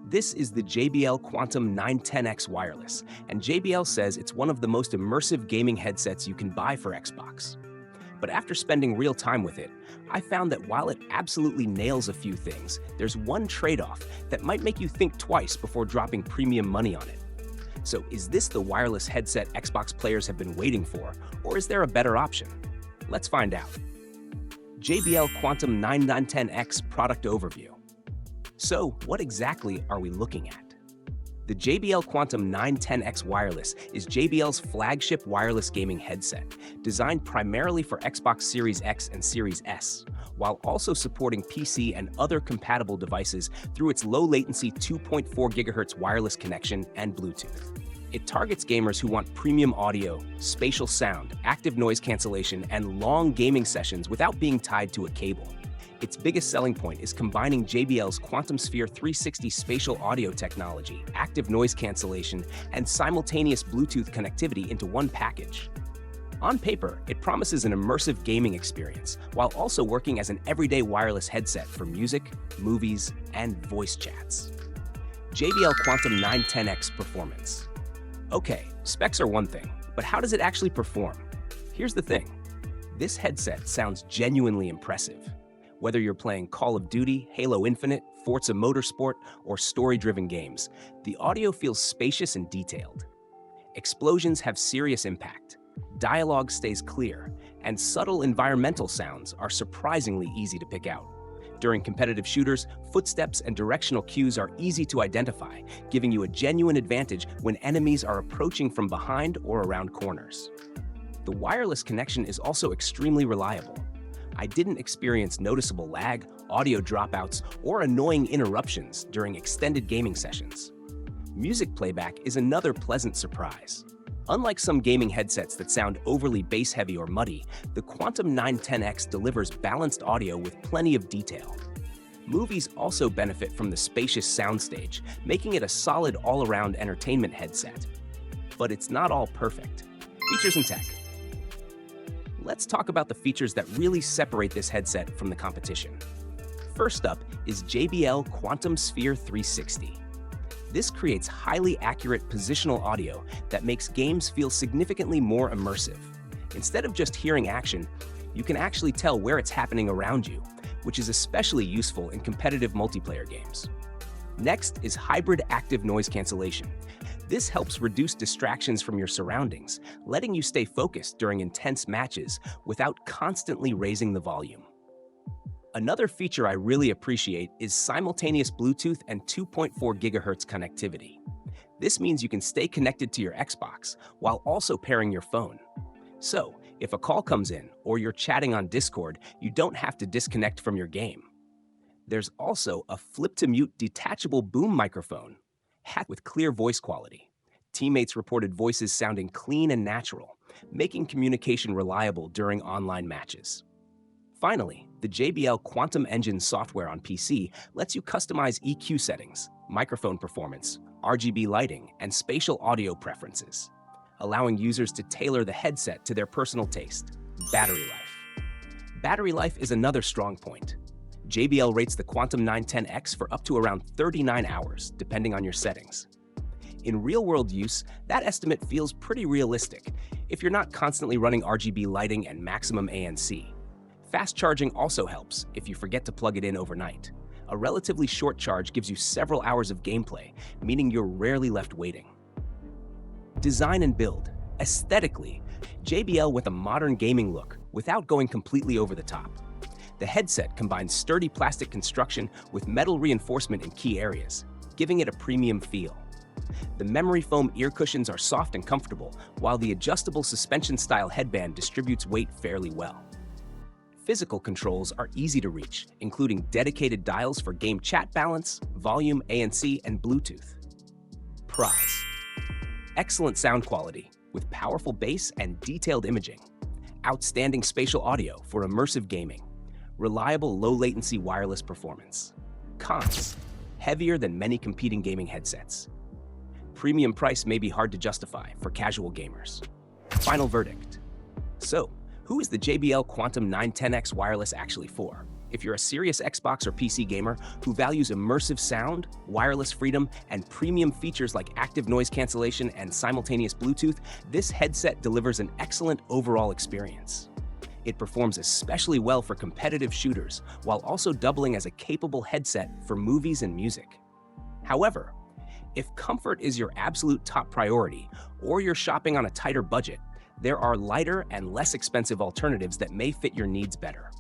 This is the JBL Quantum 910X wireless, and JBL says it's one of the most immersive gaming headsets you can buy for Xbox. But after spending real time with it, I found that while it absolutely nails a few things, there's one trade-off that might make you think twice before dropping premium money on it. So is this the wireless headset Xbox players have been waiting for, or is there a better option? Let's find out. JBL Quantum 910X product overview. So, what exactly are we looking at? The JBL Quantum 910X wireless is JBL's flagship wireless gaming headset, designed primarily for Xbox Series X and Series S, while also supporting PC and other compatible devices through its low-latency 2.4 GHz wireless connection and Bluetooth. It targets gamers who want premium audio, spatial sound, active noise cancellation, and long gaming sessions without being tied to a cable. Its biggest selling point is combining JBL's QuantumSPHERE 360 spatial audio technology, active noise cancellation, and simultaneous Bluetooth connectivity into one package. On paper, it promises an immersive gaming experience, while also working as an everyday wireless headset for music, movies, and voice chats. JBL Quantum 910X performance. Okay, specs are one thing, but how does it actually perform? Here's the thing. This headset sounds genuinely impressive. Whether you're playing Call of Duty, Halo Infinite, Forza Motorsport, or story-driven games, the audio feels spacious and detailed. Explosions have serious impact, dialogue stays clear, and subtle environmental sounds are surprisingly easy to pick out. During competitive shooters, footsteps and directional cues are easy to identify, giving you a genuine advantage when enemies are approaching from behind or around corners. The wireless connection is also extremely reliable. I didn't experience noticeable lag, audio dropouts, or annoying interruptions during extended gaming sessions. Music playback is another pleasant surprise. Unlike some gaming headsets that sound overly bass-heavy or muddy, the Quantum 910X delivers balanced audio with plenty of detail. Movies also benefit from the spacious soundstage, making it a solid all-around entertainment headset. But it's not all perfect. Features and tech. Let's talk about the features that really separate this headset from the competition. First up is JBL QuantumSPHERE 360. This creates highly accurate positional audio that makes games feel significantly more immersive. Instead of just hearing action, you can actually tell where it's happening around you, which is especially useful in competitive multiplayer games. Next is hybrid active noise cancellation. This helps reduce distractions from your surroundings, letting you stay focused during intense matches without constantly raising the volume. Another feature I really appreciate is simultaneous Bluetooth and 2.4 GHz connectivity. This means you can stay connected to your Xbox while also pairing your phone. So, if a call comes in or you're chatting on Discord, you don't have to disconnect from your game. There's also a flip-to-mute detachable boom microphone with clear voice quality. Teammates reported voices sounding clean and natural, making communication reliable during online matches. Finally, the JBL Quantum Engine software on PC lets you customize EQ settings, microphone performance, RGB lighting, and spatial audio preferences, allowing users to tailor the headset to their personal taste. Battery life. Battery life is another strong point. JBL rates the Quantum 910X for up to around 39 hours, depending on your settings. In real-world use, that estimate feels pretty realistic if you're not constantly running RGB lighting and maximum ANC. Fast charging also helps if you forget to plug it in overnight. A relatively short charge gives you several hours of gameplay, meaning you're rarely left waiting. Design and build. Aesthetically, JBL with a modern gaming look without going completely over the top. The headset combines sturdy plastic construction with metal reinforcement in key areas, giving it a premium feel. The memory foam ear cushions are soft and comfortable, while the adjustable suspension-style headband distributes weight fairly well. Physical controls are easy to reach, including dedicated dials for game chat balance, volume, ANC, and Bluetooth. Pros. Excellent sound quality, with powerful bass and detailed imaging. Outstanding spatial audio for immersive gaming. Reliable low-latency wireless performance. Cons. Heavier than many competing gaming headsets. Premium price may be hard to justify for casual gamers. Final verdict. So, who is the JBL Quantum 910X wireless actually for? If you're a serious Xbox or PC gamer who values immersive sound, wireless freedom, and premium features like active noise cancellation and simultaneous Bluetooth, this headset delivers an excellent overall experience. It performs especially well for competitive shooters, while also doubling as a capable headset for movies and music. However, if comfort is your absolute top priority, or you're shopping on a tighter budget, there are lighter and less expensive alternatives that may fit your needs better.